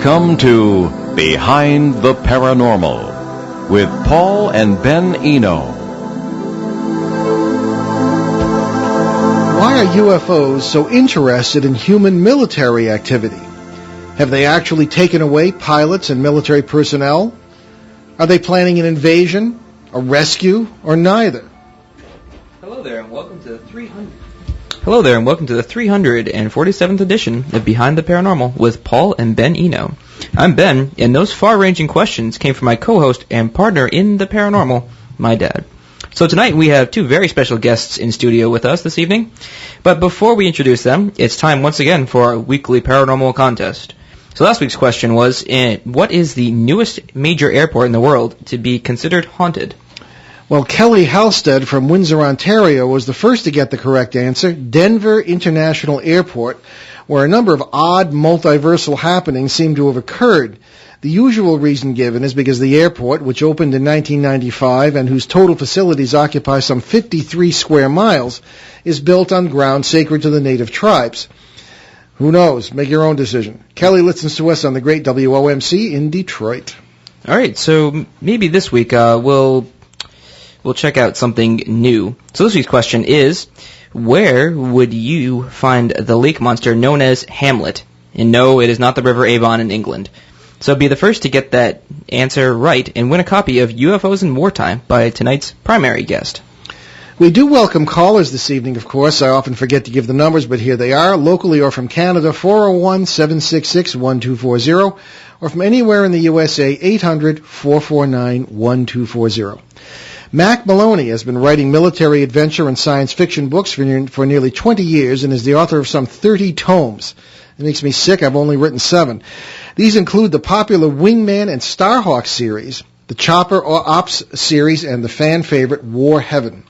Welcome to Behind the Paranormal with Paul and Ben Eno. Why are UFOs so interested in human military activity? Have they actually taken away pilots and military personnel? Are they planning an invasion, a rescue, or neither? Hello there, and welcome to the 347th edition of Behind the Paranormal with Paul and Ben Eno. I'm Ben, and those far-ranging questions came from my co-host and partner in the paranormal, my dad. So tonight we have two very special guests in studio with us this evening. But before we introduce them, it's time once again for our weekly paranormal contest. So last week's question was, what is the newest major airport in the world to be considered haunted? Well, Kelly Halstead from Windsor, Ontario was the first to get the correct answer, Denver International Airport, where a number of odd multiversal happenings seem to have occurred. The usual reason given is because the airport, which opened in 1995 and whose total facilities occupy some 53 square miles, is built on ground sacred to the native tribes. Who knows? Make your own decision. Kelly listens to us on the great WOMC in Detroit. All right, so maybe this week we'll check out something new. So this week's question is, where would you find the lake monster known as Hamlet? And no, it is not the River Avon in England. So be the first to get that answer right and win a copy of UFOs in Wartime by tonight's primary guest. We do welcome callers this evening, of course. I often forget to give the numbers, but here they are. Locally or from Canada, 401-766-1240, or from anywhere in the USA, 800-449-1240. Mack Maloney has been writing military adventure and science fiction books for nearly 20 years and is the author of some 30 tomes. It makes me sick. I've only written 7. These include the popular Wingman and Starhawk series, the Chopper or Ops series, and the fan favorite War Heaven.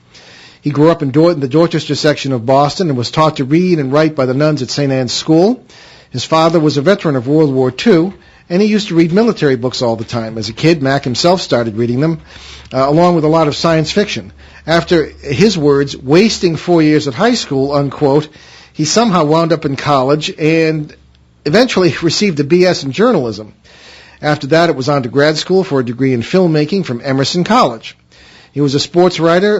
He grew up in the Dorchester section of Boston and was taught to read and write by the nuns at St. Anne's School. His father was a veteran of World War II, and he used to read military books all the time. As a kid, Mack himself started reading them, along with a lot of science fiction. After his words, wasting 4 years at high school, unquote, he somehow wound up in college and eventually received a B.S. in journalism. After that, it was on to grad school for a degree in filmmaking from Emerson College. He was a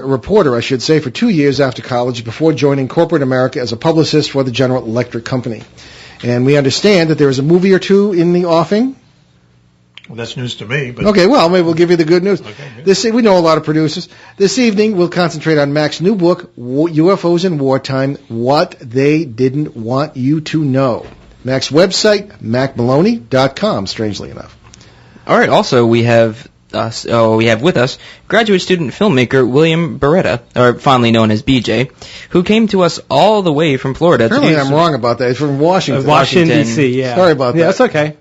reporter, for 2 years after college before joining corporate America as a publicist for the General Electric Company. And we understand that there is a movie or two in the offing. Well, that's news to me. But okay, well, maybe we'll give you the good news. Okay, we know a lot of producers. This evening, we'll concentrate on Mack's new book, UFOs in Wartime, What They Didn't Want You to Know. Mack's website, mackmaloney.com, strangely enough. All right, also we have with us graduate student filmmaker William Barretta, or fondly known as BJ, who came to us all the way from Florida. Apparently I'm wrong about that. He's from Washington. Washington, D.C., yeah. Sorry about that. Yeah, that's okay.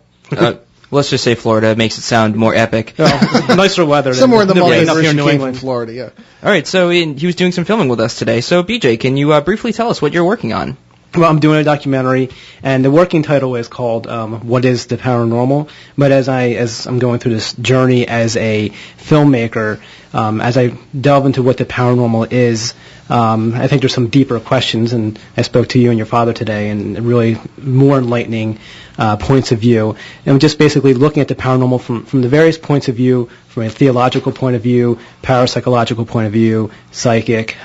Let's just say Florida. It makes it sound more epic. Nicer weather. Somewhere in the multiverse up here in New came England. from Florida, yeah. All right, so he was doing some filming with us today. So, BJ, can you briefly tell us what you're working on? Well, I'm doing a documentary, and the working title is called "What Is the Paranormal?" But as I'm going through this journey as a filmmaker, as I delve into what the paranormal is, I think there's some deeper questions. And I spoke to you and your father today, and really more enlightening points of view. And just basically looking at the paranormal from the various points of view, from a theological point of view, parapsychological point of view, psychic.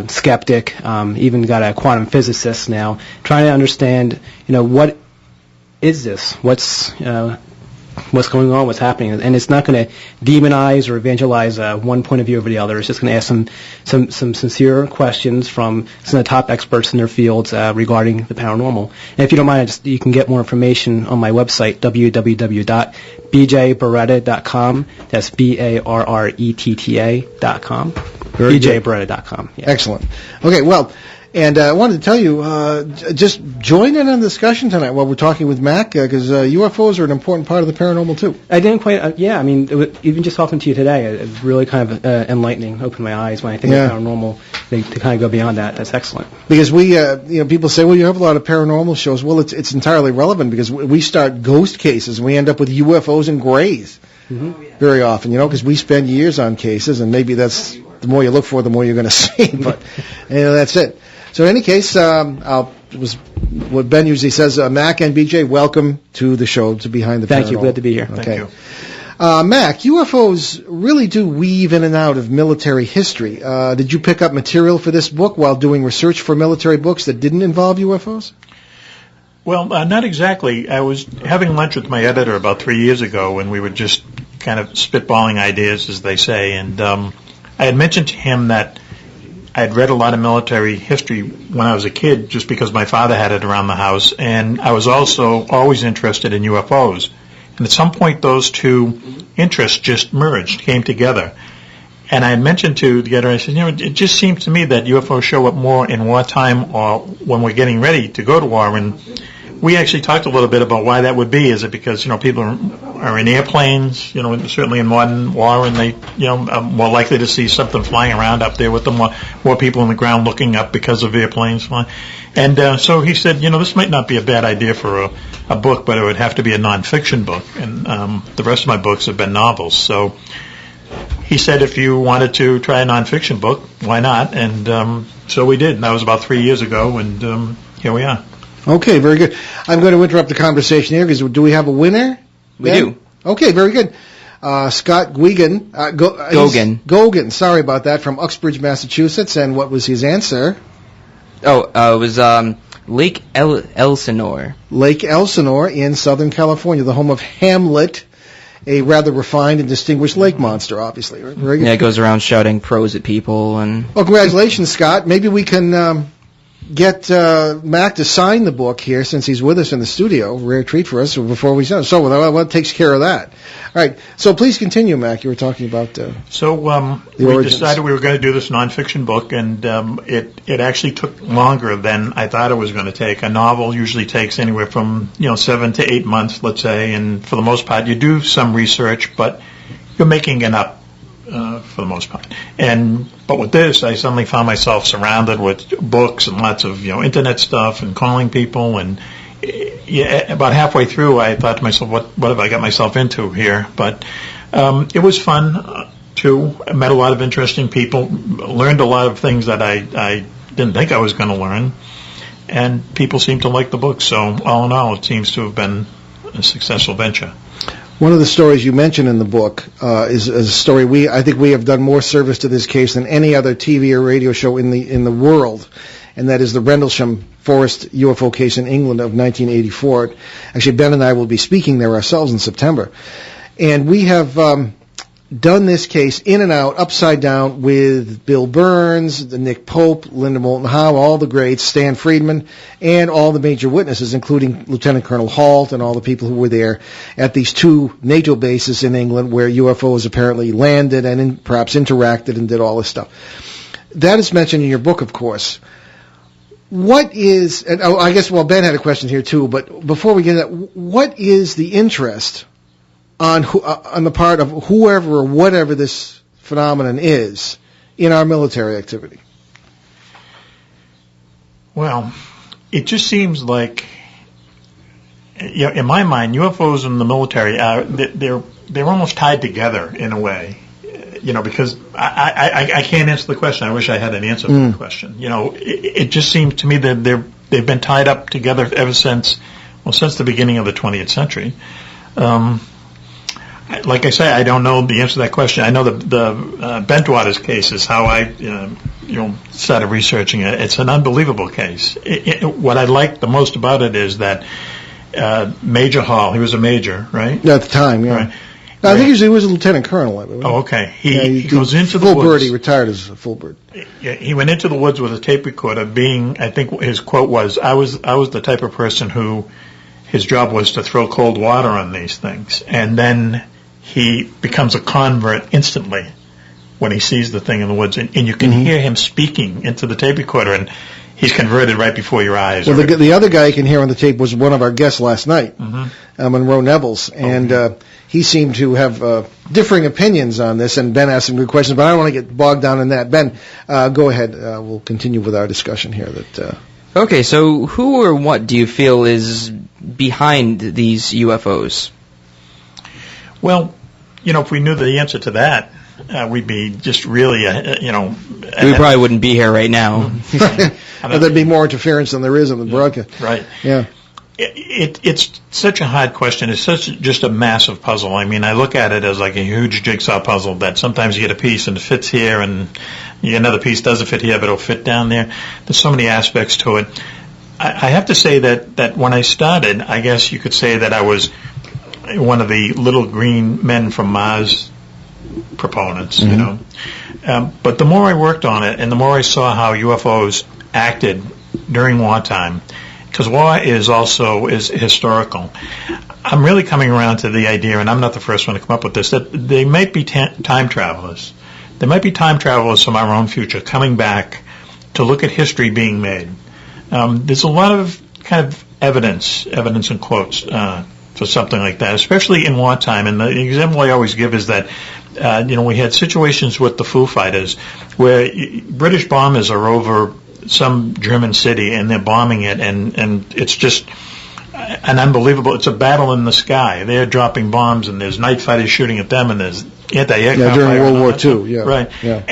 Skeptic, even got a quantum physicist now, trying to understand, what is this? What's going on? What's happening? And it's not going to demonize or evangelize one point of view over the other. It's just going to ask some sincere questions from some of the top experts in their fields regarding the paranormal. And if you don't mind, you can get more information on my website, www.bjbaretta.com. That's BARRETTA.com. BJBaretta.com. Yeah. Excellent. Okay, well, and I wanted to tell you, just join in on the discussion tonight while we're talking with Mack, because UFOs are an important part of the paranormal, too. I didn't quite, even just talking to you today, it's really kind of enlightening, opened my eyes when I think of paranormal, to kind of go beyond that. That's excellent. Because people say, well, you have a lot of paranormal shows. Well, it's entirely relevant because we start ghost cases and we end up with UFOs and grays very often, because we spend years on cases, and maybe that's the more you look for, the more you're going to see. But that's it. So in any case, I was what Ben usually says, Mac and BJ, welcome to the show, to Behind the Paranormal. Thank you. Glad to be here. Okay. Thank you. Mac, UFOs really do weave in and out of military history. Did you pick up material for this book while doing research for military books that didn't involve UFOs? Well, not exactly. I was having lunch with my editor about 3 years ago, and we were just kind of spitballing ideas, as they say. And I had mentioned to him that I had read a lot of military history when I was a kid, just because my father had it around the house. And I was also always interested in UFOs. And at some point, those two interests just merged, came together. And I had mentioned to the editor, I said, it just seems to me that UFOs show up more in wartime or when we're getting ready to go to war. And we actually talked a little bit about why that would be. Is it because, people are in airplanes, certainly in modern war, and they, are more likely to see something flying around up there with them, more people on the ground looking up because of airplanes flying. And so he said, this might not be a bad idea for a book, but it would have to be a nonfiction book. And the rest of my books have been novels. So he said if you wanted to try a nonfiction book, why not? And so we did. And that was about 3 years ago, and here we are. Okay, very good. I'm going to interrupt the conversation here because do we have a winner? We do. Okay, very good. Scott Guigan, Gogan, sorry about that, from Uxbridge, Massachusetts. And what was his answer? It was Lake Elsinore. Lake Elsinore in Southern California, the home of Hamlet, a rather refined and distinguished lake monster, obviously. Very good. Yeah, it goes around shouting pros at people. Well, congratulations, Scott. Maybe we can get Mac to sign the book here since he's with us in the studio. Rare treat for us before we send it. So what takes care of that? All right. So please continue, Mac. You were talking about we decided we were going to do this nonfiction book, and it actually took longer than I thought it was going to take. A novel usually takes anywhere from 7 to 8 months, let's say, and for the most part, you do some research, but you're making it up. For the most part, but with this, I suddenly found myself surrounded with books and lots of internet stuff and calling people, and about halfway through, I thought to myself, what have I got myself into here? But it was fun too. I met a lot of interesting people, learned a lot of things that I didn't think I was going to learn, and people seem to like the book. So all in all, it seems to have been a successful venture. One of the stories you mention in the book is a story I think we have done more service to this case than any other TV or radio show in the world, and that is the Rendlesham Forest UFO case in England of 1984. Actually, Ben and I will be speaking there ourselves in September, and we have done this case in and out, upside down, with Bill Burns, Nick Pope, Linda Moulton Howe, all the greats, Stan Friedman, and all the major witnesses, including Lieutenant Colonel Halt and all the people who were there at these two NATO bases in England where UFOs apparently landed and perhaps interacted and did all this stuff. That is mentioned in your book, of course. What is, and I guess, Ben had a question here too, but before we get to that, what is the interest on the part of whoever or whatever this phenomenon is in our military activity? Well, it just seems like, in my mind, UFOs and the military they're almost tied together in a way. Because I can't answer the question. I wish I had an answer for the question. It just seems to me that they've been tied up together ever since the beginning of the 20th century. Like I say, I don't know the answer to that question. I know the Bentwaters case is how I started researching it. It's an unbelievable case. What I like the most about it is that Major Hall, he was a major, right? At the time, yeah. Right. No, I think he was a lieutenant colonel. Oh, okay. He goes into the full woods. Bird. He retired as a full bird. Yeah, he went into the woods with a tape recorder. I think his quote was, "I was the type of person who his job was to throw cold water on these things," and then he becomes a convert instantly when he sees the thing in the woods, and you can hear him speaking into the tape recorder, and he's converted right before your eyes. Well, the other guy you can hear on the tape was one of our guests last night, Monroe Nevels, and he seemed to have differing opinions on this, and Ben asked some good questions, but I don't want to get bogged down in that. Ben, go ahead. We'll continue with our discussion here. Okay, so who or what do you feel is behind these UFOs? Well, if we knew the answer to that, we'd be just really, We probably wouldn't be here right now. Well, there'd be more interference than there is in the broadcast. Right. Yeah. It's such a hard question. It's just a massive puzzle. I mean, I look at it as like a huge jigsaw puzzle that sometimes you get a piece and it fits here, and you get another piece doesn't fit here, but it'll fit down there. There's so many aspects to it. I have to say that when I started, I guess you could say that I was one of the little green men from Mars proponents, but the more I worked on it and the more I saw how UFOs acted during wartime, because war is historical, I'm really coming around to the idea, and I'm not the first one to come up with this, that they might be time travelers. They might be time travelers from our own future coming back to look at history being made. There's a lot of kind of evidence in quotes, for something like that, especially in wartime. And the example I always give is that, we had situations with the Foo Fighters where British bombers are over some German city and they're bombing it, and it's just an unbelievable, it's a battle in the sky. They're dropping bombs and there's night fighters shooting at them and there's anti-aircraft during fire. World War II, yeah. Right. Yeah.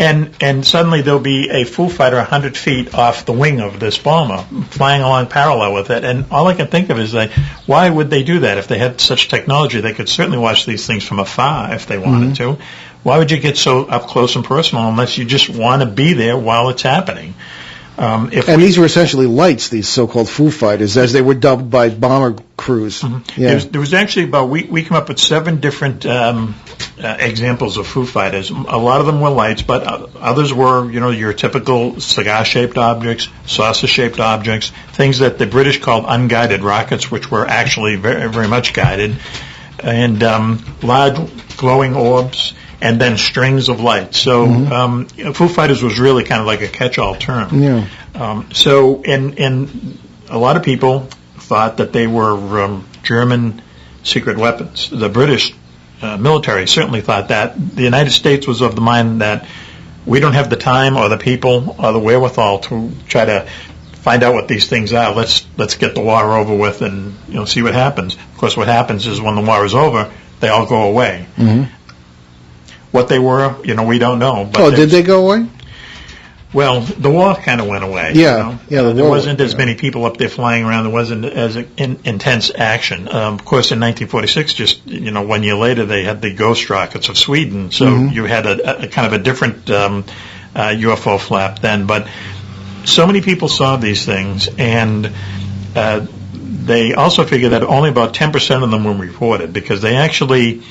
And suddenly there'll be a Foo Fighter 100 feet off the wing of this bomber flying along parallel with it. And all I can think of is that why would they do that? If they had such technology, they could certainly watch these things from afar if they wanted to. Why would you get so up close and personal unless you just want to be there while it's happening? These were essentially lights, these so-called Foo Fighters, as they were dubbed by bomber crews. Mm-hmm. Yeah. There was actually we came up with 7 different examples of Foo Fighters. A lot of them were lights, but others were, your typical cigar-shaped objects, saucer-shaped objects, things that the British called unguided rockets, which were actually very, very much guided, and large glowing orbs, and then strings of lights. So Foo Fighters was really kind of like a catch-all term. Yeah. And a lot of people thought that they were German secret weapons. The British military certainly thought that. The United States was of the mind that we don't have the time or the people or the wherewithal to try to find out what these things are. Let's get the war over with and see what happens. Of course, what happens is when the war is over, they all go away. Mm-hmm. What they were, we don't know. But did they go away? Well, the war kind of went away. Yeah, there wasn't as many people up there flying around. There wasn't as intense action. Of course, in 1946, just 1 year later, they had the ghost rockets of Sweden. So you had a kind of a different UFO flap then. But so many people saw these things, and they also figured that only about 10% of them were reported because they actually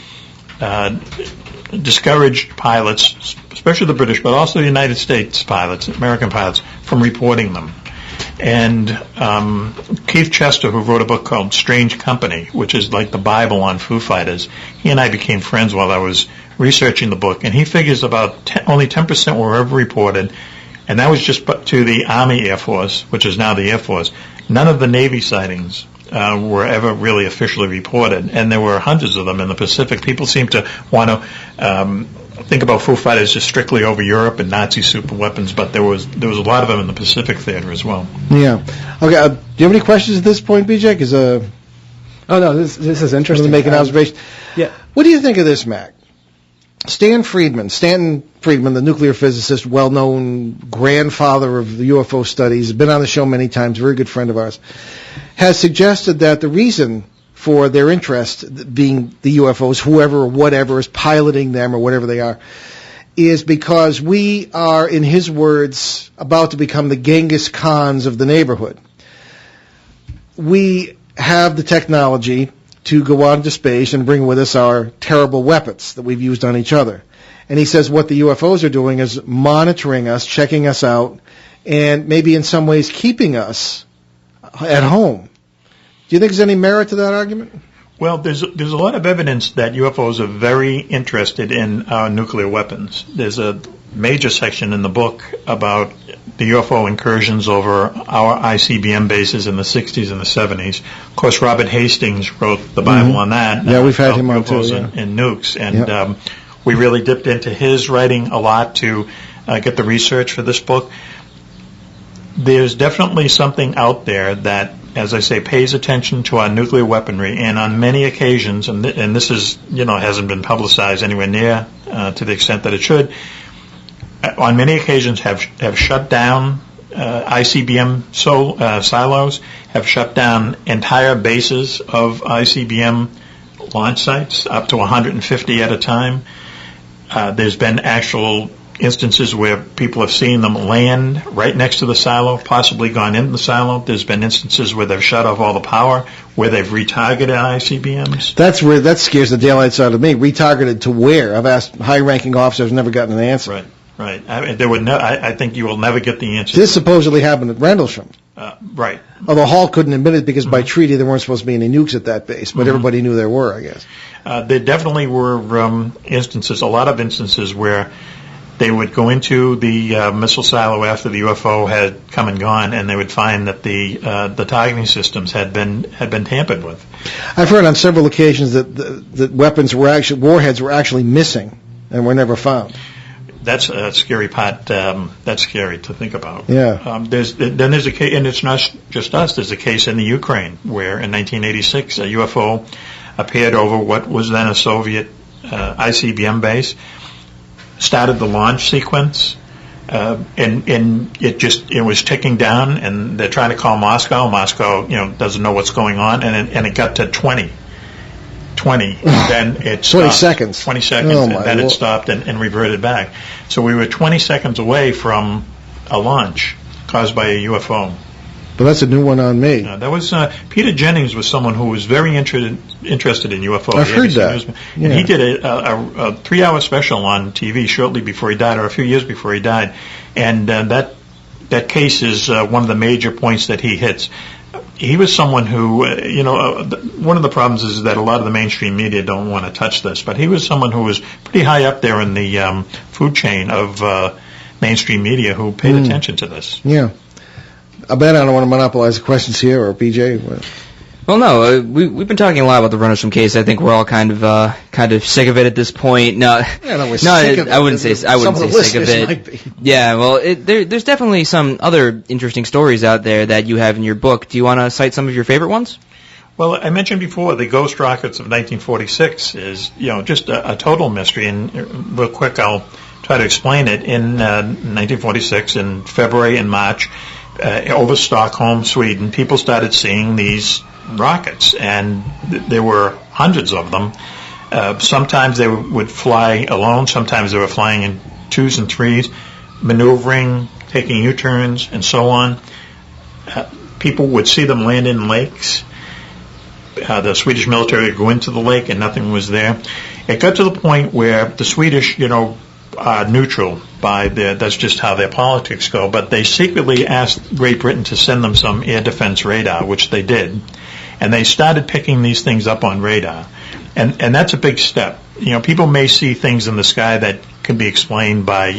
discouraged pilots, especially the British, but also the United States pilots, American pilots, from reporting them. And Keith Chester, who wrote a book called Strange Company, which is like the Bible on Foo Fighters, he and I became friends while I was researching the book, and he figures about only 10% were ever reported, and that was just to the Army Air Force, which is now the Air Force. None of the Navy sightings were ever really officially reported, and there were hundreds of them in the Pacific. People seem to want to think about Foo Fighters just strictly over Europe and Nazi super weapons, but there was a lot of them in the Pacific theater as well. Yeah. Okay. Do you have any questions at this point, BJ? Oh no, this is interesting. To make an observation. Yeah. What do you think of this, Mac? Stanton Friedman, the nuclear physicist, well-known grandfather of the UFO studies, been on the show many times, very good friend of ours, has suggested that the reason for their interest being the UFOs, whoever or whatever is piloting them or whatever they are, is because we are, in his words, about to become the Genghis Khans of the neighborhood. We have the technology to go out into space and bring with us our terrible weapons that we've used on each other. And he says what the UFOs are doing is monitoring us, checking us out, and maybe in some ways keeping us at home. Do you think there's any merit to that argument? Well, there's a lot of evidence that UFOs are very interested in our nuclear weapons. There's a major section in the book about the UFO incursions over our ICBM bases in the 60s and the 70s. Of course, Robert Hastings wrote the Bible on that. Yeah, we've had him on too. Yeah. And nukes. And we really dipped into his writing a lot to get the research for this book. There's definitely something out there that as I say, pays attention to our nuclear weaponry, and on many occasions, and this is, hasn't been publicized anywhere near to the extent that it should, on many occasions have shut down ICBM silos, have shut down entire bases of ICBM launch sites, up to 150 at a time. There's been actual instances where people have seen them land right next to the silo, possibly gone into the silo. There's been instances where they've shut off all the power, where they've retargeted ICBMs. That scares the daylights out of me. Retargeted to where? I've asked high-ranking officers, never gotten an answer. Right. I think you will never get the answer. This supposedly happened at Rendlesham. Right. Although Hall couldn't admit it because by treaty there weren't supposed to be any nukes at that base, but everybody knew there were, I guess. There definitely were a lot of instances where they would go into the missile silo after the UFO had come and gone, and they would find that the targeting systems had been tampered with. I've heard on several occasions that warheads were actually missing and were never found. That's a scary part. That's scary to think about. Yeah. There's a case, and it's not just us. There's a case in the Ukraine where, in 1986, a UFO appeared over what was then a Soviet ICBM base, started the launch sequence, and it was ticking down, and they're trying to call Moscow. Moscow, doesn't know what's going on, and it got to 20. Then it stopped. 20 seconds. 20 seconds, oh, and then Lord. it stopped and reverted back. So we were 20 seconds away from a launch caused by a UFO. But that's a new one on me. That was Peter Jennings was someone who was very interested in UFOs. I've heard that. Yeah. And he did a 3-hour special on TV shortly before he died, or a few years before he died. And that case is one of the major points that he hits. He was someone who, one of the problems is that a lot of the mainstream media don't want to touch this, but he was someone who was pretty high up there in the food chain of mainstream media who paid attention to this. Yeah. I bet I don't want to monopolize the questions here, or BJ. Well, no, we've been talking a lot about the Rendlesham case. I think we're all kind of sick of it at this point. No, sick of it. I wouldn't say sick of it. Might be. Yeah, well, there's definitely some other interesting stories out there that you have in your book. Do you want to cite some of your favorite ones? Well, I mentioned before the ghost rockets of 1946 is just a total mystery, and real quick I'll try to explain it. In 1946, in February and March, over Stockholm, Sweden, people started seeing these rockets, and there were hundreds of them. Sometimes they would fly alone, sometimes they were flying in twos and threes, maneuvering, taking U-turns, and so on. People would see them land in lakes. The Swedish military would go into the lake and nothing was there. It got to the point where the Swedish, are neutral that's just how their politics go, but they secretly asked Great Britain to send them some air defense radar, which they did, and they started picking these things up on radar, and that's a big step. People may see things in the sky that can be explained by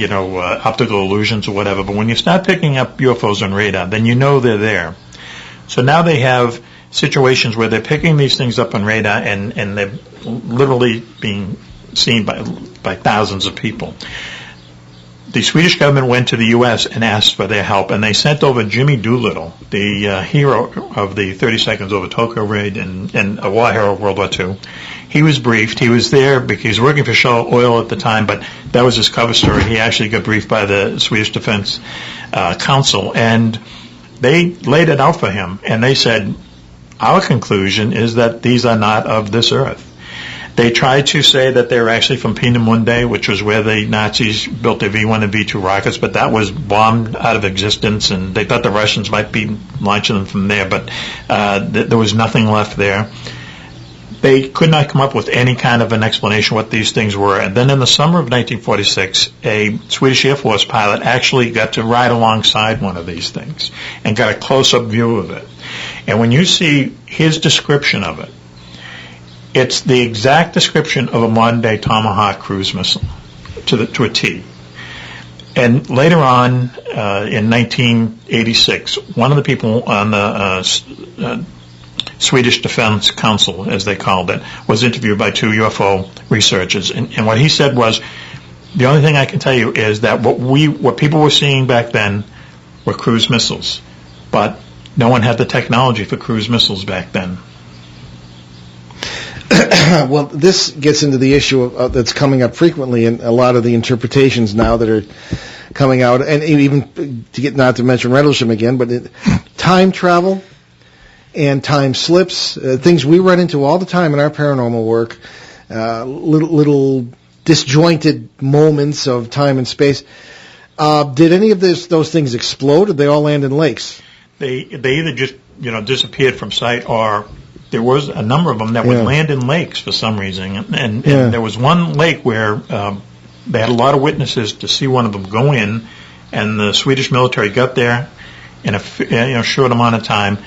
optical illusions or whatever, but when you start picking up UFOs on radar, then they're there. So now they have situations where they're picking these things up on radar, and they're literally being seen by thousands of people. The Swedish government went to the U.S. and asked for their help, and they sent over Jimmy Doolittle, the hero of the 30 Seconds Over Tokyo raid and a war hero of World War II. He was briefed. He was there because he was working for Shell Oil at the time, but that was his cover story. He actually got briefed by the Swedish Defense Council, and they laid it out for him, and they said, our conclusion is that these are not of this earth. They tried to say that they were actually from Peenemünde, which was where the Nazis built their V-1 and V-2 rockets, but that was bombed out of existence, and they thought the Russians might be launching them from there, but there was nothing left there. They could not come up with any kind of an explanation what these things were. And then in the summer of 1946, a Swedish Air Force pilot actually got to ride alongside one of these things and got a close-up view of it. And when you see his description of it, it's the exact description of a modern-day Tomahawk cruise missile to a T. And later on, in 1986, one of the people on the Swedish Defense Council, as they called it, was interviewed by 2 UFO researchers. And what he said was, the only thing I can tell you is that what people were seeing back then were cruise missiles. But no one had the technology for cruise missiles back then. Well, this gets into the issue that's coming up frequently in a lot of the interpretations now that are coming out, and even to get not to mention Rendlesham again, but time travel and time slips, things we run into all the time in our paranormal work, little disjointed moments of time and space. Did any of those things explode, or did they all land in lakes? They either just disappeared from sight, or there was a number of them that would land in lakes for some reason. And there was one lake where they had a lot of witnesses to see one of them go in, and the Swedish military got there in a short amount of time,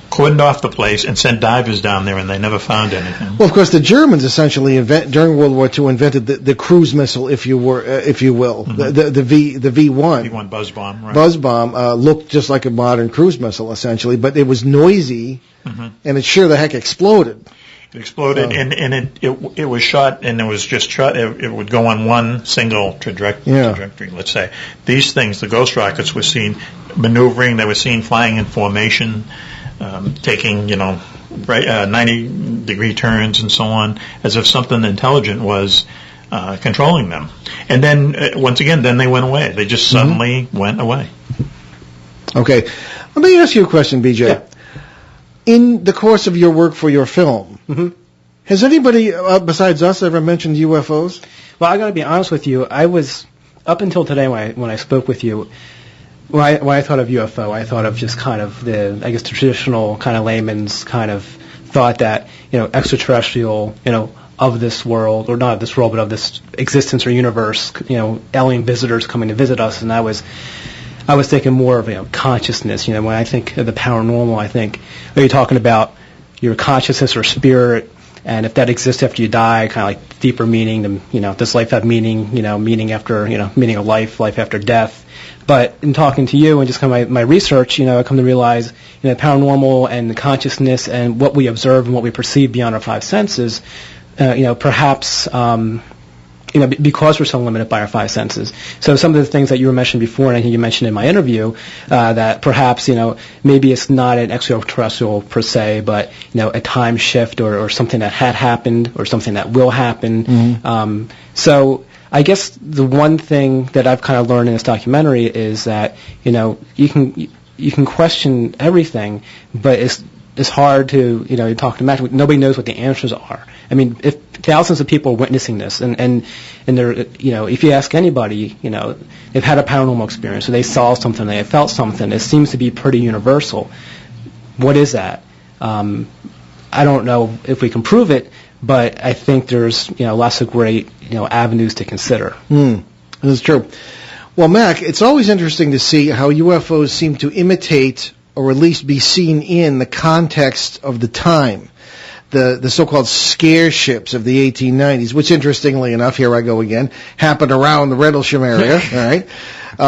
cordoned off the place, and sent divers down there, and they never found anything. Well, of course, the Germans essentially during World War II invented the cruise missile, if you will, the V1. V1 buzz bomb. Right. Buzz bomb looked just like a modern cruise missile, essentially, but it was noisy, and it sure the heck exploded. It exploded, and it was shot, and it was just shot. It would go on one single trajectory. Let's say these things, the ghost rockets, were seen maneuvering. They were seen flying in formation, taking 90-degree turns and so on, as if something intelligent was controlling them. And then once again, then they went away. They just suddenly went away. Okay, let me ask you a question, BJ. Yeah. In the course of your work for your film, has anybody besides us ever mentioned UFOs? Well, I got to be honest with you. I was up until today when I spoke with you. When I thought of UFO, I thought of just kind of the traditional kind of layman's kind of thought that extraterrestrial, of this world, or not of this world, but of this existence or universe, alien visitors coming to visit us, and I was thinking more of consciousness. When I think of the paranormal, I think you're talking about your consciousness or spirit, and if that exists after you die, kind of like deeper meaning. Does life have meaning? Meaning after meaning of life after death. But in talking to you and just kind of my research, I come to realize paranormal and the consciousness and what we observe and what we perceive beyond our five senses, perhaps. Because we're so limited by our five senses. So some of the things that you were mentioning before, and I think you mentioned in my interview, that perhaps, maybe it's not an extraterrestrial per se, but, a time shift or something that had happened or something that will happen. So I guess the one thing that I've kind of learned in this documentary is that, you can question everything, but it's hard to, talk to Matt. Nobody knows what the answers are. I mean, if thousands of people are witnessing this, and they're, if you ask anybody, they've had a paranormal experience, or they saw something, they felt something, it seems to be pretty universal. What is that? I don't know if we can prove it, but I think there's, lots of great, avenues to consider. That's true. Well, Mac, it's always interesting to see how UFOs seem to imitate, or at least be seen in, the context of the time. The so-called scare ships of the 1890s, which, interestingly enough, here I go again, happened around the Rendlesham area, all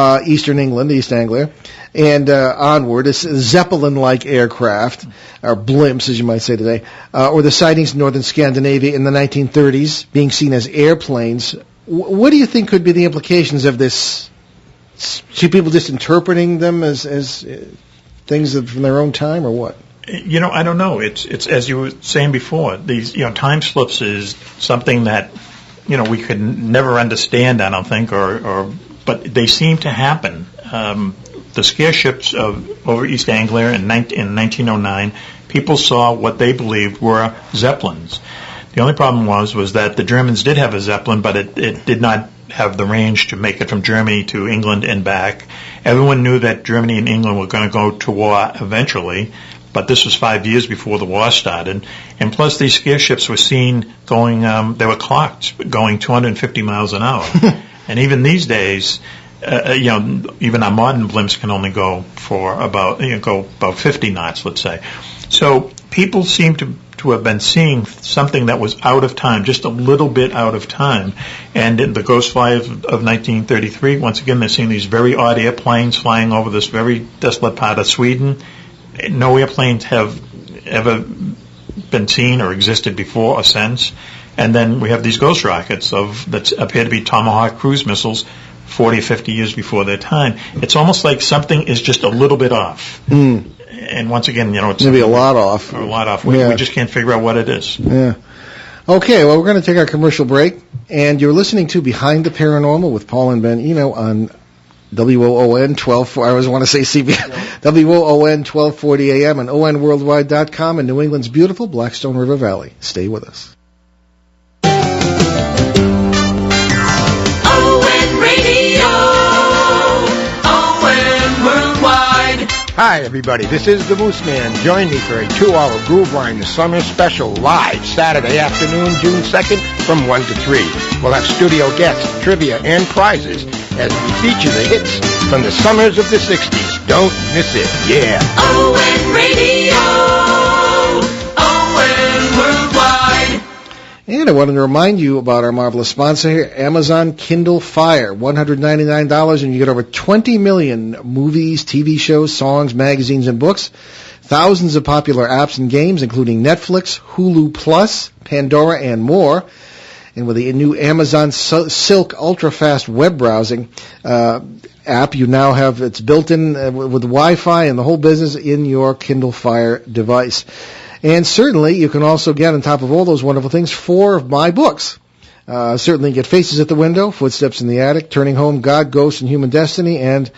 right, Eastern England, East Anglia, and onward. It's Zeppelin-like aircraft, or blimps, as you might say today, or the sightings in northern Scandinavia in the 1930s, being seen as airplanes. What do you think could be the implications of this? Should people just interpreting them as things from their own time, or what? I don't know. It's as you were saying before. These time slips is something that we could never understand. I don't think, but they seem to happen. The scare ships over East Anglia in 1909, people saw what they believed were Zeppelins. The only problem was that the Germans did have a Zeppelin, but it did not have the range to make it from Germany to England and back. Everyone knew that Germany and England were going to go to war eventually. But this was 5 years before the war started. And plus, these scare ships were seen going, they were clocked going 250 miles an hour. And even these days, even our modern blimps can only go for about 50 knots, let's say. So people seem to have been seeing something that was out of time, just a little bit out of time. And in the Ghost Fly of 1933, once again, they're seeing these very odd airplanes flying over this very desolate part of Sweden. No airplanes have ever been seen or existed before or since. And then we have these ghost rockets that appear to be Tomahawk cruise missiles 40 or 50 years before their time. It's almost like something is just a little bit off. And once again, it's maybe a lot off. A lot off. We just can't figure out what it is. Yeah. Okay, well, we're going to take our commercial break, and you're listening to Behind the Paranormal with Paul and Ben Eno on WOON 12. I always want to say CBS. WOON 1240 AM and ONWorldwide.com in New England's beautiful Blackstone River Valley. Stay with us. Hi, everybody. This is the Moose Man. Join me for a 2-hour Groove Line the Summer Special live Saturday afternoon, June 2nd from 1 to 3. We'll have studio guests, trivia, and prizes as we feature the hits from the summers of the 60s. Don't miss it. Yeah. ON Radio. ON Worldwide. And I wanted to remind you about our marvelous sponsor here, Amazon Kindle Fire. $199 and you get over 20 million movies, TV shows, songs, magazines, and books. Thousands of popular apps and games, including Netflix, Hulu Plus, Pandora, and more. And with the new Amazon Silk ultra-fast web browsing app, you now have it's built in with Wi-Fi and the whole business in your Kindle Fire device. And certainly, you can also get, on top of all those wonderful things, 4 of my books. Certainly get Faces at the Window, Footsteps in the Attic, Turning Home, God, Ghosts, and Human Destiny, and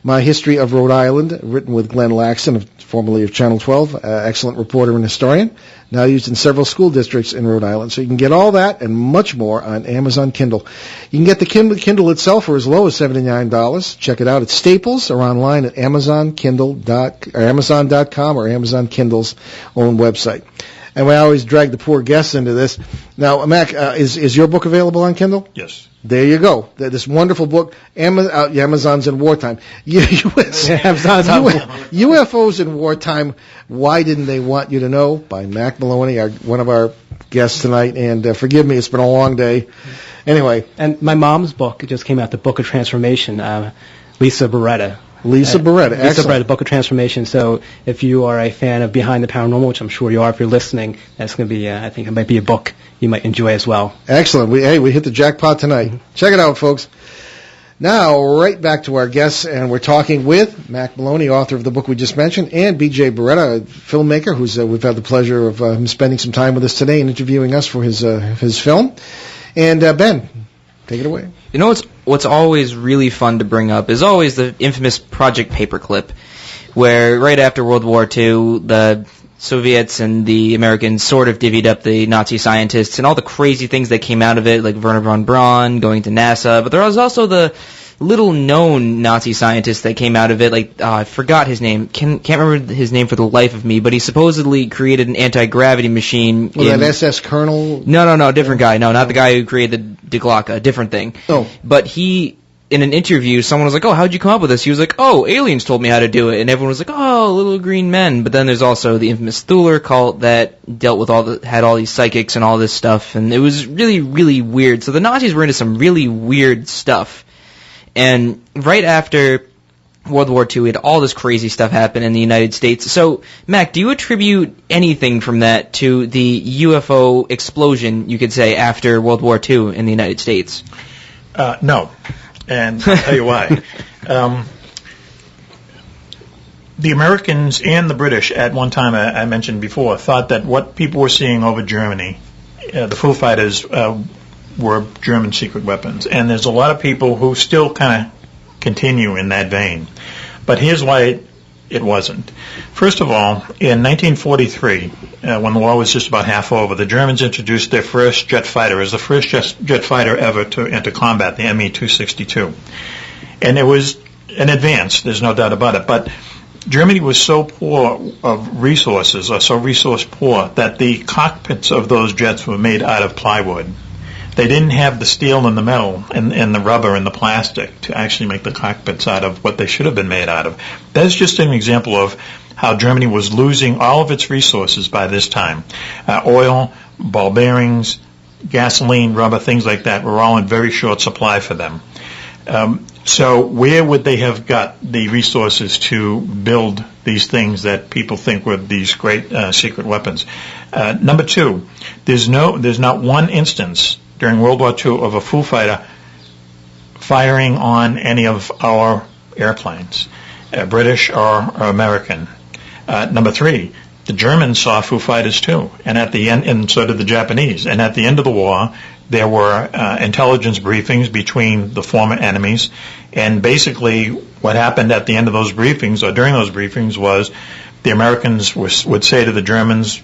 My History of Rhode Island, written with Glenn Laxton, formerly of Channel 12, excellent reporter and historian, now used in several school districts in Rhode Island. So you can get all that and much more on Amazon Kindle. You can get the Kindle itself for as low as $79. Check it out at Staples or online at Amazon.com or Amazon Kindle's own website. And we always drag the poor guests into this. Now, Mac, is your book available on Kindle? Yes. There you go. This wonderful book, Amazon's in Wartime. UFOs in Wartime, Why Didn't They Want You to Know? By Mack Maloney, one of our guests tonight. And forgive me, it's been a long day. Anyway. And my mom's book, it just came out, The Book of Transformation, Lisa Barretta. Lisa Barretta, excellent. Lisa Barretta, Book of Transformation. So if you are a fan of Behind the Paranormal, which I'm sure you are if you're listening, that's going to be, I think it might be a book you might enjoy as well. Excellent. We hit the jackpot tonight. Check it out, folks. Now, right back to our guests, and we're talking with Mack Maloney, author of the book we just mentioned, and B.J. Baretta, a filmmaker, who's we've had the pleasure of him spending some time with us today and interviewing us for his film. And Ben, take it away. You know what's always really fun to bring up is always the infamous Project Paperclip, where right after World War II, the Soviets and the Americans sort of divvied up the Nazi scientists and all the crazy things that came out of it, like Werner von Braun going to NASA. But there was also the little-known Nazi scientist that came out of it, like, I forgot his name. Can't remember his name for the life of me, but he supposedly created an anti-gravity machine. That SS Colonel? No, different guy. No, not the guy who created the Glock, a different thing. Oh. But he, in an interview, someone was like, oh, how'd you come up with this? He was like, oh, aliens told me how to do it. And everyone was like, oh, little green men. But then there's also the infamous Thuler cult that dealt with had all these psychics and all this stuff. And it was really, really weird. So the Nazis were into some really weird stuff. And right after World War II, we had all this crazy stuff happen in the United States. So, Mac, do you attribute anything from that to the UFO explosion, you could say, after World War II in the United States? No. And I'll tell you why. The Americans and the British, at one time I mentioned before, thought that what people were seeing over Germany, the Foo Fighters, were German secret weapons. And there's a lot of people who still kind of continue in that vein. But here's why it wasn't. First of all, in 1943, when the war was just about half over, the Germans introduced their first jet fighter as the first jet fighter ever to enter combat, the Me-262. And it was an advance, there's no doubt about it. But Germany was so poor of resources, or so resource poor, that the cockpits of those jets were made out of plywood. They didn't have the steel and the metal and the rubber and the plastic to actually make the cockpits out of what they should have been made out of. That's just an example of how Germany was losing all of its resources by this time. Oil, ball bearings, gasoline, rubber, things like that were all in very short supply for them. So where would they have got the resources to build these things that people think were these great secret weapons? Number two, there's not one instance during World War II of a Foo Fighter firing on any of our airplanes, British or American. Number three, the Germans saw Foo Fighters too, and at the end, and so did the Japanese. And at the end of the war, there were intelligence briefings between the former enemies, and basically what happened at the end of those briefings, or during those briefings, was the Americans would say to the Germans,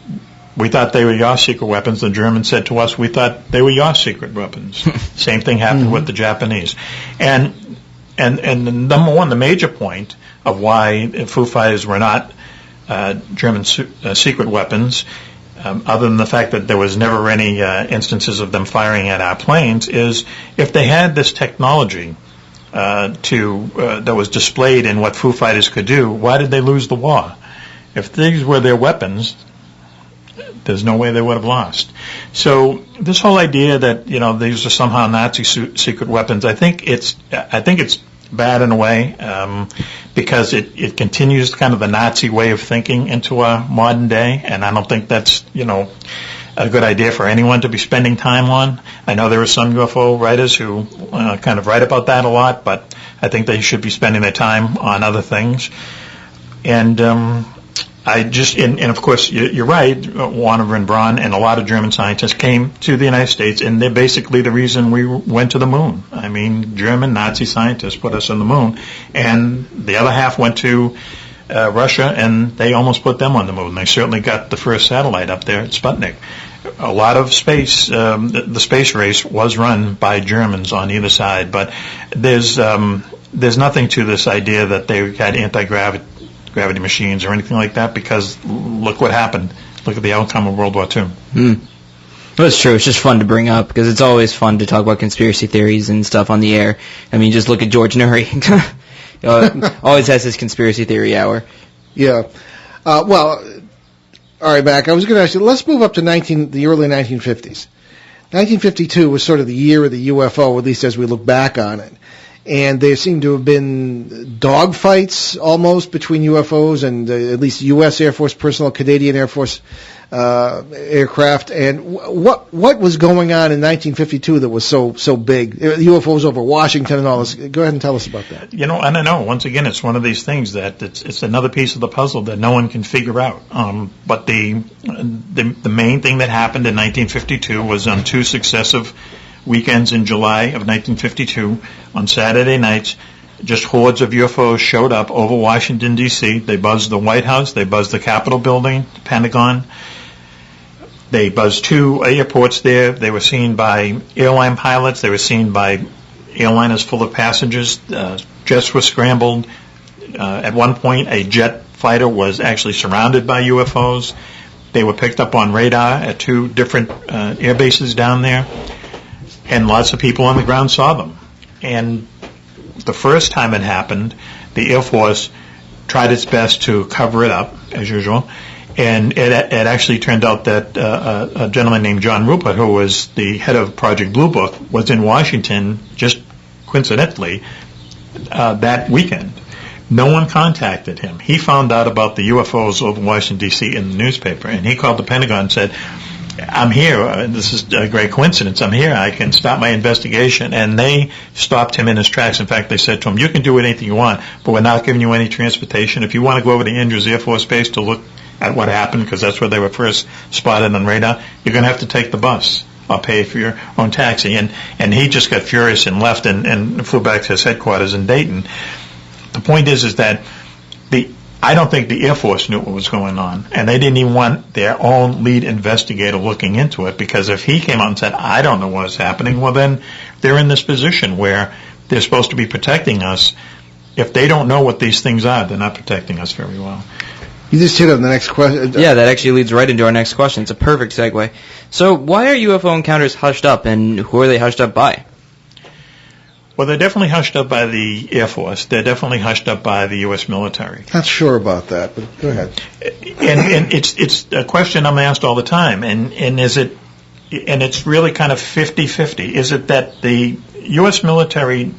"We thought they were your secret weapons." The Germans said to us, "We thought they were your secret weapons." Same thing happened with the Japanese. And the number one, the major point of why Foo Fighters were not German secret weapons, other than the fact that there was never any instances of them firing at our planes, is if they had this technology that was displayed in what Foo Fighters could do, why did they lose the war? If these were their weapons, there's no way they would have lost. So this whole idea that these are somehow Nazi secret weapons, I think it's bad in a way, because it continues kind of the Nazi way of thinking into our modern day, and I don't think that's a good idea for anyone to be spending time on. I know there are some UFO writers who kind of write about that a lot, but I think they should be spending their time on other things. And and of course, you're right, Warner and Braun and a lot of German scientists came to the United States, and they're basically the reason we went to the moon. I mean, German Nazi scientists put us on the moon, and the other half went to Russia, and they almost put them on the moon. They certainly got the first satellite up there at Sputnik. A lot of space, the space race was run by Germans on either side, but there's nothing to this idea that they had anti-gravity machines or anything like that, because look what happened. Look at the outcome of World War II. Well, it's true. It's just fun to bring up, because it's always fun to talk about conspiracy theories and stuff on the air. I mean, just look at George Noory. Always has his conspiracy theory hour. Yeah. All right, Mac, I was going to ask you, let's move up to the early 1950s. 1952 was sort of the year of the UFO, at least as we look back on it. And there seemed to have been dogfights almost between UFOs and at least U.S. Air Force personnel, Canadian Air Force aircraft. And what was going on in 1952 that was so big? UFOs over Washington and all this. Go ahead and tell us about that. I don't know. Once again, it's one of these things that it's another piece of the puzzle that no one can figure out. But the main thing that happened in 1952 was on two successive weekends in July of 1952, on Saturday nights, just hordes of UFOs showed up over Washington, D.C. They buzzed the White House, they buzzed the Capitol building, the Pentagon. They buzzed two airports there. They were seen by airline pilots. They were seen by airliners full of passengers. Jets were scrambled. At one point, a jet fighter was actually surrounded by UFOs. They were picked up on radar at two different air bases down there. And lots of people on the ground saw them. And the first time it happened, the Air Force tried its best to cover it up, as usual. And it actually turned out that a gentleman named John Rupert, who was the head of Project Blue Book, was in Washington, just coincidentally, that weekend. No one contacted him. He found out about the UFOs over Washington, D.C. in the newspaper, and he called the Pentagon and said, "I'm here. This is a great coincidence. I'm here. I can start my investigation." And they stopped him in his tracks. In fact, they said to him, "You can do anything you want, but we're not giving you any transportation. If you want to go over to Andrews Air Force Base to look at what happened, because that's where they were first spotted on radar, you're going to have to take the bus. I'll pay for your own taxi." And he just got furious and left and flew back to his headquarters in Dayton. The point is that I don't think the Air Force knew what was going on, and they didn't even want their own lead investigator looking into it, because if he came out and said, "I don't know what is happening," well, then they're in this position where they're supposed to be protecting us. If they don't know what these things are, they're not protecting us very well. You just hit on the next question. Yeah, that actually leads right into our next question. It's a perfect segue. So why are UFO encounters hushed up, and who are they hushed up by? Well, they're definitely hushed up by the Air Force. They're definitely hushed up by the U.S. military. Not sure about that, but go ahead. And it's a question I'm asked all the time. And it's really kind of 50-50. Is it that the U.S. military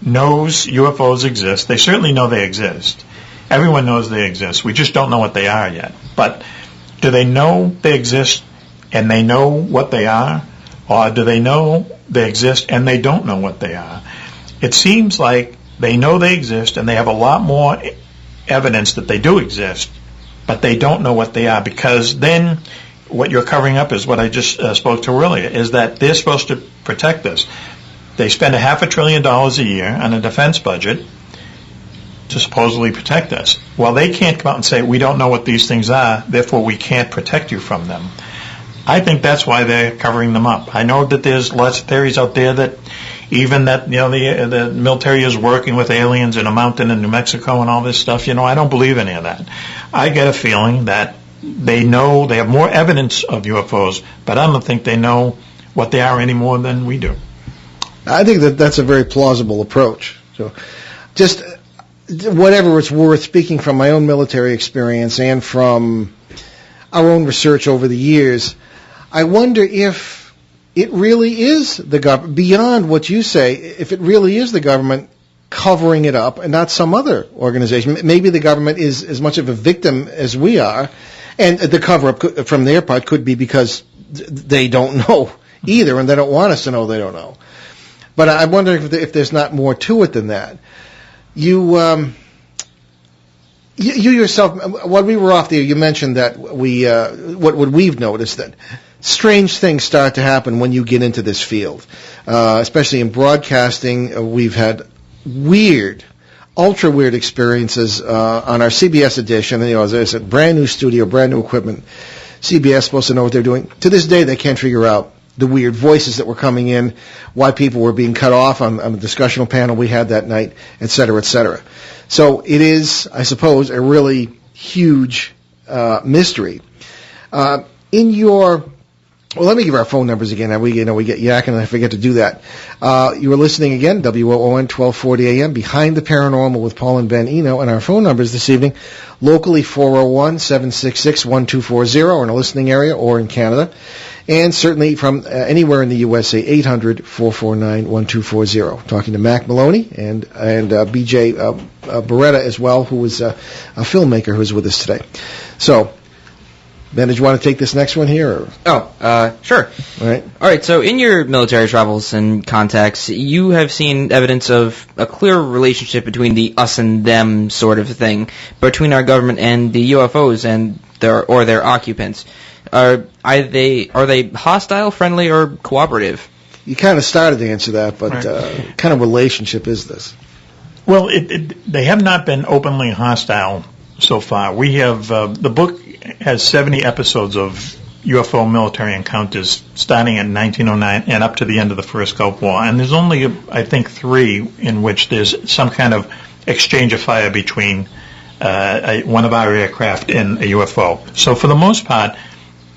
knows UFOs exist? They certainly know they exist. Everyone knows they exist. We just don't know what they are yet. But do they know they exist and they know what they are? Or do they know they exist and they don't know what they are? It seems like they know they exist and they have a lot more evidence that they do exist but they don't know what they are, because then what you're covering up is what I just spoke to earlier, is that they're supposed to protect us. They spend $500 billion a year on a defense budget to supposedly protect us. Well, they can't come out and say, we don't know what these things are, therefore we can't protect you from them. I think that's why they're covering them up. I know that there's lots of theories out there that even that, the military is working with aliens in a mountain in New Mexico and all this stuff. I don't believe any of that. I get a feeling that they know, they have more evidence of UFOs, but I don't think they know what they are any more than we do. I think that's a very plausible approach. So, just whatever it's worth, speaking from my own military experience and from our own research over the years, I wonder if it really is the government, beyond what you say, if it really is the government covering it up and not some other organization. Maybe the government is as much of a victim as we are, and the cover-up from their part could be because they don't know either, and they don't want us to know they don't know. But I wonder if there's not more to it than that. You yourself, when we were off there, you mentioned that what we've noticed, that strange things start to happen when you get into this field, especially in broadcasting. We've had weird, ultra weird experiences on our CBS edition. As I said, brand new studio, brand new equipment. CBS is supposed to know what they're doing. To this day, they can't figure out the weird voices that were coming in, why people were being cut off on the discussional panel we had that night, et cetera, et cetera. So it is, I suppose, a really huge mystery. Well, let me give our phone numbers again. We get yakking, and I forget to do that. You are listening again, WOON 1240 AM, Behind the Paranormal with Paul and Ben Eno, and our phone numbers this evening, locally 401-766-1240 in a listening area or in Canada, and certainly from anywhere in the USA, 800-449-1240. Talking to Mack Maloney and BJ Baretta as well, who is a filmmaker who's with us today. So, Ben, did you want to take this next one here? Sure. All right. So in your military travels and contacts, you have seen evidence of a clear relationship between the us and them sort of thing, between our government and the UFOs and their occupants. Are they hostile, friendly, or cooperative? You kind of started to answer that, but what kind of relationship is this? Well, they have not been openly hostile so far. We have the book has 70 episodes of UFO military encounters starting in 1909 and up to the end of the First Gulf War. And there's only, I think, 3 in which there's some kind of exchange of fire between one of our aircraft and a UFO. So for the most part,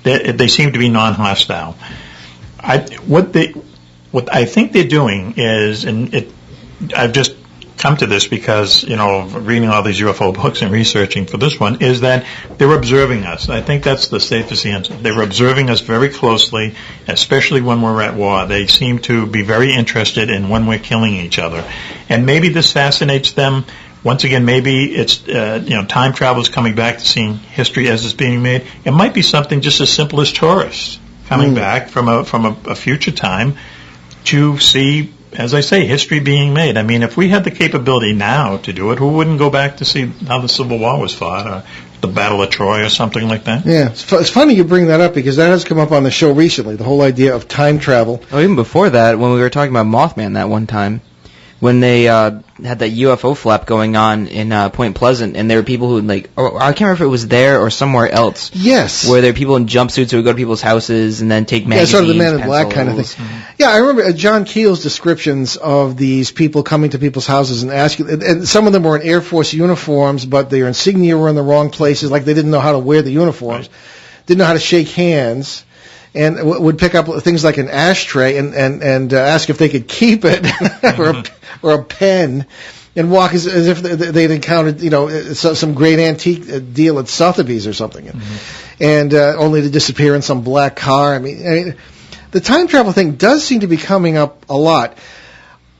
they seem to be non-hostile. What I think they're doing is, I've just come to this because, reading all these UFO books and researching for this one, is that they're observing us. I think that's the safest answer. They're observing us very closely, especially when we're at war. They seem to be very interested in when we're killing each other. And maybe this fascinates them. Once again, maybe it's, time travel is coming back to seeing history as it's being made. It might be something just as simple as tourists coming back from a future time to see, as I say, history being made. I mean, if we had the capability now to do it, who wouldn't go back to see how the Civil War was fought, or the Battle of Troy, or something like that? Yeah, it's funny you bring that up, because that has come up on the show recently, the whole idea of time travel. Oh, even before that, when we were talking about Mothman that one time, when they had that UFO flap going on in Point Pleasant, and there were people who, I can't remember if it was there or somewhere else. Yes. Where there were people in jumpsuits who would go to people's houses and then take magazines, sort of the Man in Black kind of thing. Yeah, I remember John Keel's descriptions of these people coming to people's houses and asking, and some of them were in Air Force uniforms, but their insignia were in the wrong places, like they didn't know how to wear the uniforms, didn't know how to shake hands, and would pick up things like an ashtray and ask if they could keep it, or a pen, and walk as if they'd encountered, some great antique deal at Sotheby's or something, and only to disappear in some black car. I mean, the time travel thing does seem to be coming up a lot.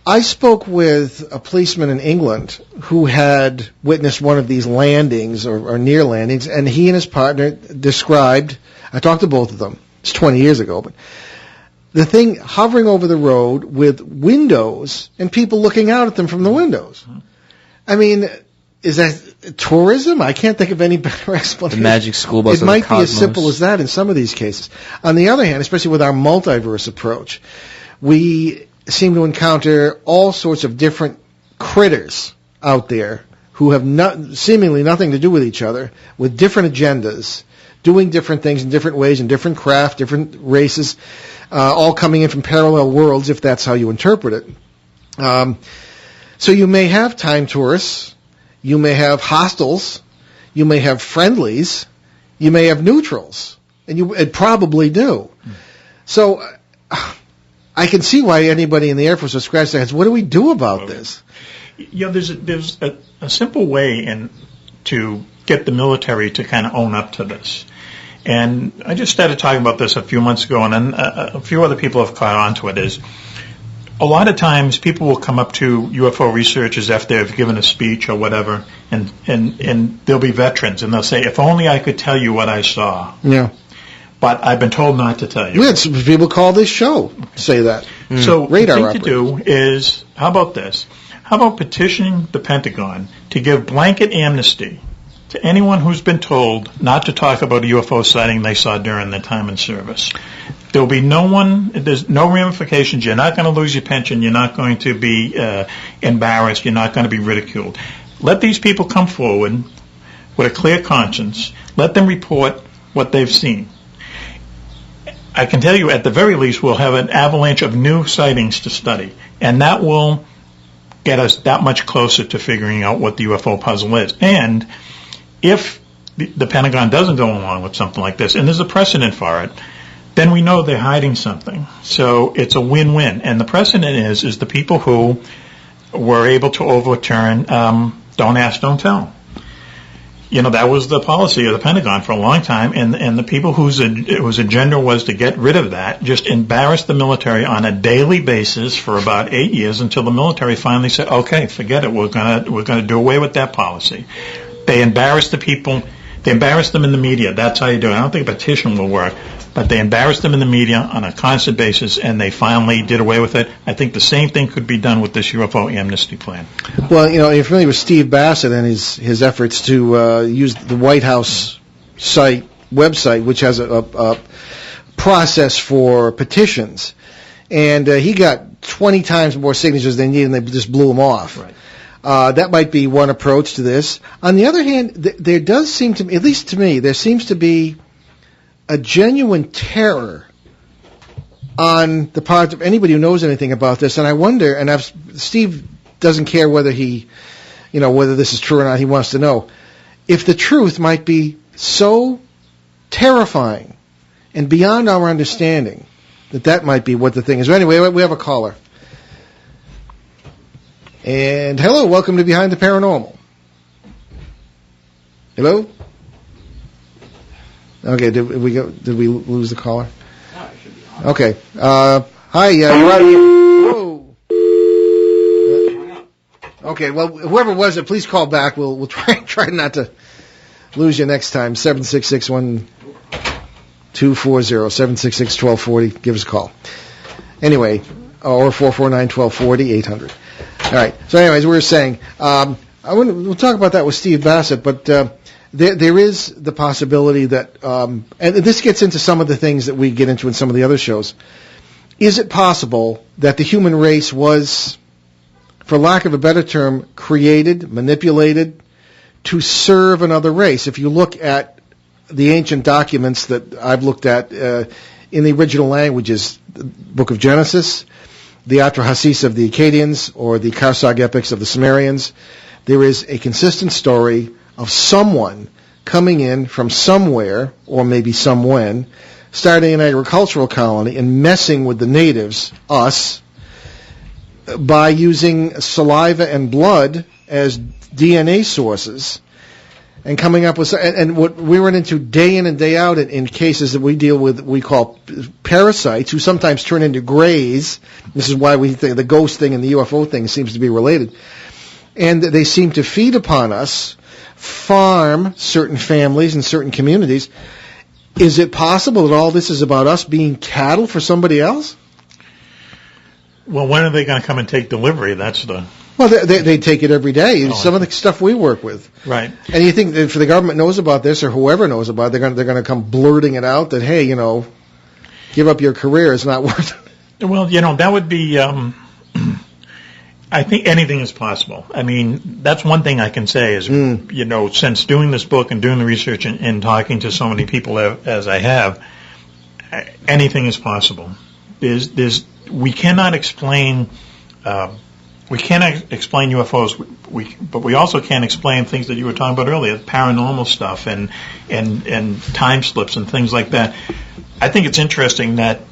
I spoke with a policeman in England who had witnessed one of these landings or near landings, and he and his partner described, I talked to both of them, it's 20 years ago, but the thing hovering over the road with windows and people looking out at them from the windows. I mean, is tourism? I can't think of any better explanation. The magic school bus It of might the be as cosmos. simple as that in some of these cases. On the other hand, especially with our multiverse approach, we seem to encounter all sorts of different critters out there who have seemingly nothing to do with each other, with different agendas, doing different things in different ways, in different craft, different races, all coming in from parallel worlds, if that's how you interpret it. So you may have time tourists, you may have hostiles, you may have friendlies, you may have neutrals, and you probably do. So I can see why anybody in the Air Force would scratch their heads. What do we do about this? There's a simple way to get the military to kind of own up to this. And I just started talking about this a few months ago, and then a few other people have caught on to it, is a lot of times people will come up to UFO researchers after they've given a speech or whatever, and they'll be veterans, and they'll say, if only I could tell you what I saw. Yeah. But I've been told not to tell you. Yeah, people call this show say that. So Radar the thing to do is, how about this? How about petitioning the Pentagon to give blanket amnesty to anyone who's been told not to talk about a UFO sighting they saw during their time in service? There'll be there's no ramifications. You're not going to lose your pension. You're not going to be embarrassed. You're not going to be ridiculed. Let these people come forward with a clear conscience. Let them report what they've seen. I can tell you, at the very least, we'll have an avalanche of new sightings to study, and that will get us that much closer to figuring out what the UFO puzzle is. And if the Pentagon doesn't go along with something like this, and there's a precedent for it, then we know they're hiding something. So it's a win-win. And the precedent is the people who were able to overturn don't ask, don't tell. That was the policy of the Pentagon for a long time, and the people whose agenda was to get rid of that just embarrassed the military on a daily basis for about 8 years until the military finally said, okay, forget it, we're gonna do away with that policy. They embarrassed the people. They embarrassed them in the media. That's how you do it. I don't think a petition will work, but they embarrassed them in the media on a constant basis, and they finally did away with it. I think the same thing could be done with this UFO amnesty plan. Well, you're familiar with Steve Bassett and his efforts to use the White House website, which has a process for petitions, and he got 20 times more signatures than they needed, and they just blew him off. Right. That might be one approach to this. On the other hand, there does seem to, at least to me, there seems to be a genuine terror on the part of anybody who knows anything about this. And I wonder, and Steve doesn't care whether whether this is true or not. He wants to know if the truth might be so terrifying and beyond our understanding that might be what the thing is. But anyway, we have a caller. And hello, welcome to Behind the Paranormal. Hello? Okay, did we lose the caller? No, it should be on. Okay. Hi, you're out of here. Whoa. Okay, well, whoever it was, please call back. We'll try not to lose you next time. 766-1240, 766-1240. Give us a call. Anyway, or 449-1240, 800. All right. So, anyways, we were saying we'll talk about that with Steve Bassett, but there is the possibility that, and this gets into some of the things that we get into in some of the other shows. Is it possible that the human race was, for lack of a better term, created, manipulated to serve another race? If you look at the ancient documents that I've looked at in the original languages, the Book of Genesis, the Atrahasis of the Akkadians, or the Karsag epics of the Sumerians, there is a consistent story of someone coming in from somewhere, or maybe somewhen, starting an agricultural colony and messing with the natives, us, by using saliva and blood as DNA sources, and coming up with, and what we run into day in and day out in cases that we deal with, we call parasites, who sometimes turn into greys. This is why we think the ghost thing and the UFO thing seems to be related. And they seem to feed upon us, farm certain families and certain communities. Is it possible that all this is about us being cattle for somebody else? Well, when are they going to come and take delivery? That's the Well, they take it every day. Some of the stuff we work with. Right. And you think that if the government knows about this or whoever knows about it, they're going to come blurting it out that, hey, give up your career. It's not worth it. Well, that would be, I think anything is possible. I mean, that's one thing I can say is, since doing this book and doing the research and talking to so many people as I have, anything is possible. We cannot explain UFOs, but we also can't explain things that you were talking about earlier, paranormal stuff and time slips and things like that. I think it's interesting that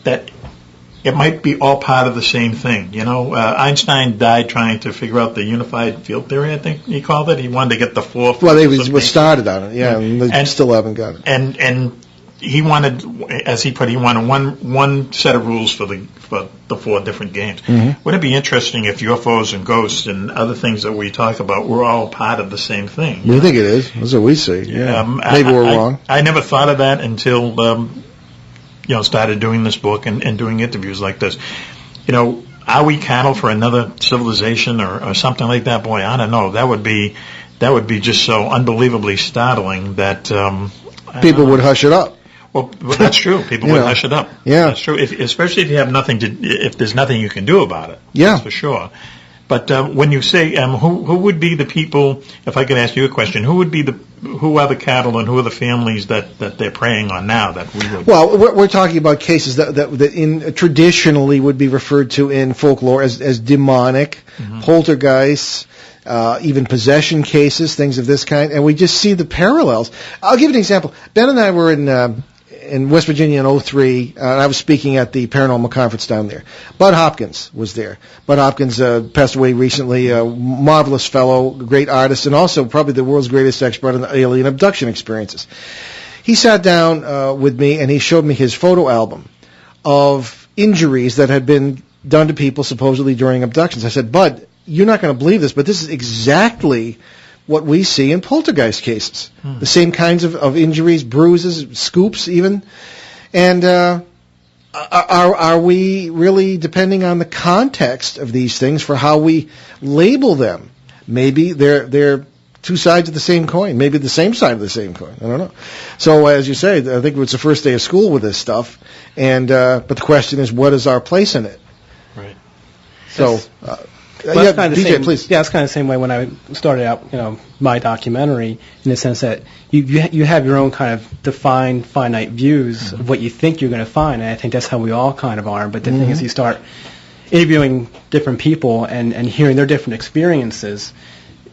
it might be all part of the same thing. Einstein died trying to figure out the unified field theory, I think he called it. He wanted to get the four. Well, he was started on it, yeah, and they still haven't got it. And he wanted, as he put it, one set of rules for the four different games. Mm-hmm. Wouldn't it be interesting if UFOs and ghosts and other things that we talk about were all part of the same thing? We think it is. That's what we see. Yeah. Maybe we're wrong. I never thought of that until started doing this book and doing interviews like this. Are we cattle for another civilization or something like that? Boy, I don't know. That would be just so unbelievably startling that people would hush it up. Well, that's true. People would hush it up. Yeah, that's true. Especially if you have if there's nothing you can do about it. Yeah, that's for sure. But when you say who would be the people? If I could ask you a question, who are the cattle and who are the families that they're preying on now? That we would. Well, we're talking about cases that traditionally would be referred to in folklore as demonic, poltergeists. Even possession cases, things of this kind, and we just see the parallels. I'll give you an example. Ben and I were in West Virginia in 2003, and I was speaking at the paranormal conference down there. Bud Hopkins was there. Bud Hopkins passed away recently, a marvelous fellow, great artist, and also probably the world's greatest expert on alien abduction experiences. He sat down with me, and he showed me his photo album of injuries that had been done to people supposedly during abductions. I said, Bud, you're not going to believe this, but this is exactly what we see in poltergeist cases. The same kinds of injuries, bruises, scoops even. And are we really depending on the context of these things for how we label them? Maybe they're two sides of the same coin, maybe the same side of the same coin. I don't know. So as you say, I think it's the first day of school with this stuff. And but the question is, what is our place in it? Right. So. Well, that's DJ, please. Yeah, it's kind of the same way when I started out, my documentary, in the sense that you have your own kind of defined, finite views of what you think you're going to find, and I think that's how we all kind of are. But the thing is, you start interviewing different people and hearing their different experiences,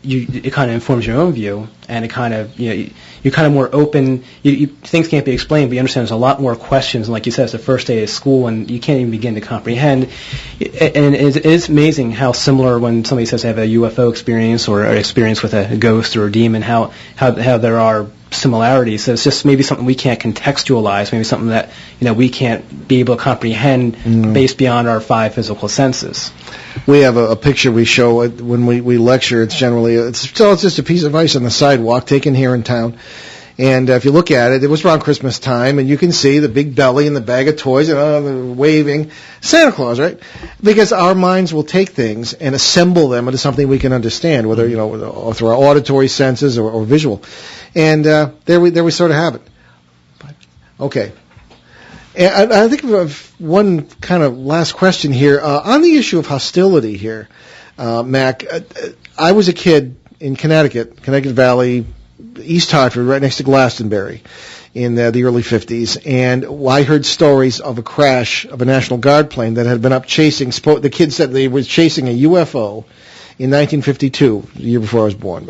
it kind of informs your own view, and it kind of, you're kind of more open. Things can't be explained, but you understand there's a lot more questions. And like you said, it's the first day of school, and you can't even begin to comprehend. And it's amazing how similar when somebody says they have a UFO experience or an experience with a ghost or a demon, how there are similarities. So it's just maybe something we can't contextualize, maybe something that we can't be able to comprehend based beyond our five physical senses. We have a picture we show when we lecture. It's generally it's just a piece of ice on the sidewalk taken here in town. And if you look at it, it was around Christmas time, and you can see the big belly and the bag of toys and waving. Santa Claus, right? Because our minds will take things and assemble them into something we can understand, whether through our auditory senses or visual. And there we sort of have it. Okay. And I think of one kind of last question here on the issue of hostility here, Mac. I was a kid in Connecticut Valley, East Hartford, right next to Glastonbury, in the early 50s, and I heard stories of a crash of a National Guard plane that had been up chasing. The kids said they were chasing a UFO in 1952, the year before I was born,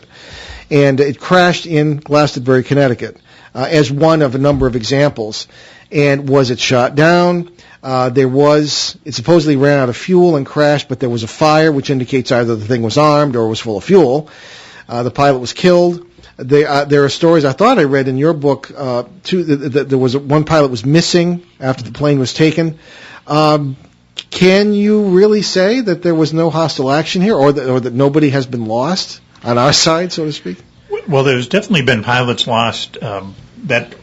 and it crashed in Glastonbury, Connecticut, as one of a number of examples. And was it shot down? It supposedly ran out of fuel and crashed, but there was a fire, which indicates either the thing was armed or was full of fuel. The pilot was killed. There are stories I thought I read in your book too. That there was one pilot was missing after the plane was taken. Can you really say that there was no hostile action here, or that nobody has been lost on our side, so to speak? Well, there's definitely been pilots lost. That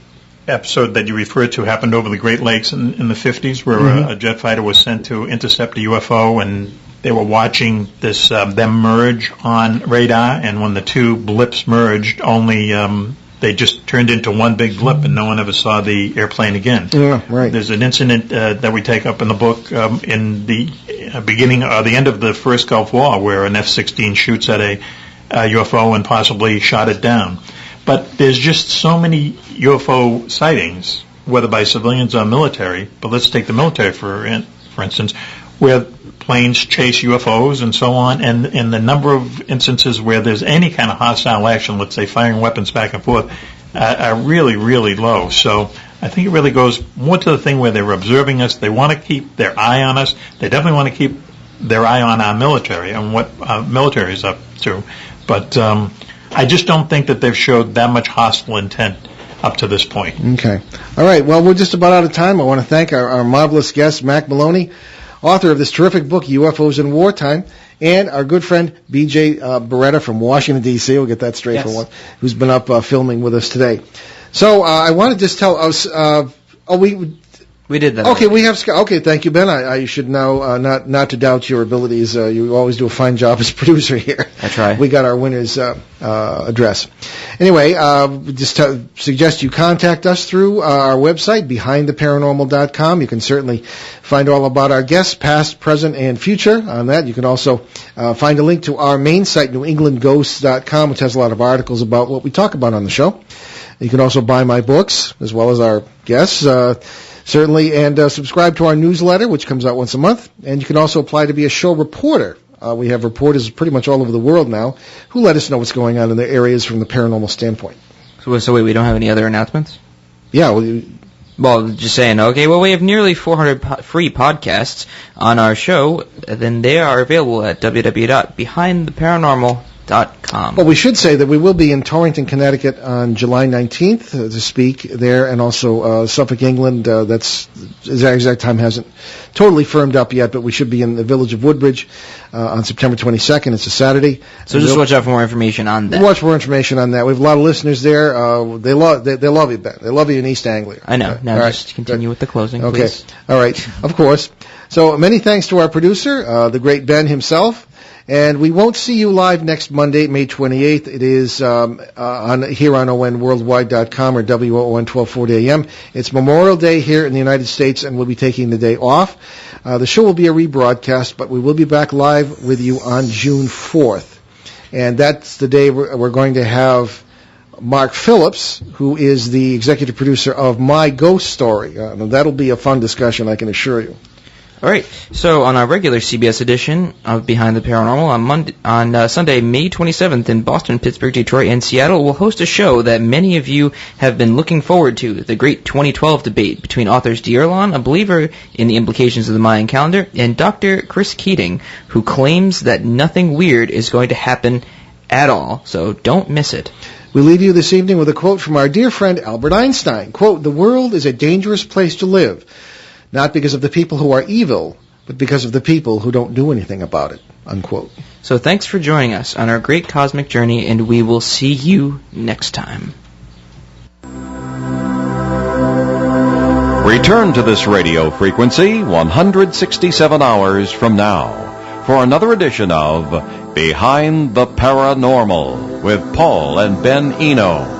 episode that you referred to happened over the Great Lakes in the 50s, where a jet fighter was sent to intercept a UFO, and they were watching this them merge on radar, and when the two blips merged, only they just turned into one big blip, and no one ever saw the airplane again. Yeah, right. There's an incident that we take up in the book in the beginning or the end of the first Gulf War, where an F-16 shoots at a UFO and possibly shot it down. But there's just so many UFO sightings, whether by civilians or military. But let's take the military for instance, where planes chase UFOs and so on, and the number of instances where there's any kind of hostile action, let's say firing weapons back and forth, are really, really low. So I think it really goes more to the thing where they're observing us. They want to keep their eye on us. They definitely want to keep their eye on our military and what our military is up to. But I just don't think that they've showed that much hostile intent up to this point. Okay. All right. Well, we're just about out of time. I want to thank our marvelous guest, Mack Maloney, author of this terrific book, UFOs in Wartime, and our good friend, B.J. Baretta from Washington, D.C., we'll get that straight for once, who's been up filming with us today. So I want to just tell us, we did that. Okay, we have. Okay, thank you, Ben. I should know not to doubt your abilities. You always do a fine job as producer here. I try. We got our winner's address. Anyway, just suggest you contact us through our website, BehindTheParanormal.com. You can certainly find all about our guests, past, present, and future on that. You can also find a link to our main site, NewEnglandGhosts.com, which has a lot of articles about what we talk about on the show. You can also buy my books, as well as our guests. Certainly, and subscribe to our newsletter, which comes out once a month. And you can also apply to be a show reporter. We have reporters pretty much all over the world now who let us know what's going on in their areas from the paranormal standpoint. So wait, we don't have any other announcements? Yeah. Well, just saying, okay, well, we have nearly 400 free podcasts on our show. Then they are available at www.behindtheparanormal.com. Well, we should say that we will be in Torrington, Connecticut on July 19th to speak there, and also Suffolk, England. That's the exact time hasn't totally firmed up yet, but we should be in the village of Woodbridge on September 22nd. It's a Saturday. So just watch out for more information on that. Watch more information on that. We have a lot of listeners there. They love you, Ben. They love you in East Anglia. I know. Now just continue with the closing, okay. Please. All right. Of course. So many thanks to our producer, the great Ben himself. And we won't see you live next Monday, May 28th. It is here on ONWorldwide.com or WOON 1240 AM. It's Memorial Day here in the United States, and we'll be taking the day off. The show will be a rebroadcast, but we will be back live with you on June 4th. And that's the day we're going to have Mark Phillips, who is the executive producer of My Ghost Story. That'll be a fun discussion, I can assure you. All right. So on our regular CBS edition of Behind the Paranormal on Sunday, May 27th in Boston, Pittsburgh, Detroit, and Seattle, we'll host a show that many of you have been looking forward to, the great 2012 debate between authors D. Erlon, a believer in the implications of the Mayan calendar, and Dr. Chris Keating, who claims that nothing weird is going to happen at all. So don't miss it. We leave you this evening with a quote from our dear friend Albert Einstein. Quote, "The world is a dangerous place to live. Not because of the people who are evil, but because of the people who don't do anything about it." Unquote. So thanks for joining us on our great cosmic journey, and we will see you next time. Return to this radio frequency 167 hours from now for another edition of Behind the Paranormal with Paul and Ben Eno.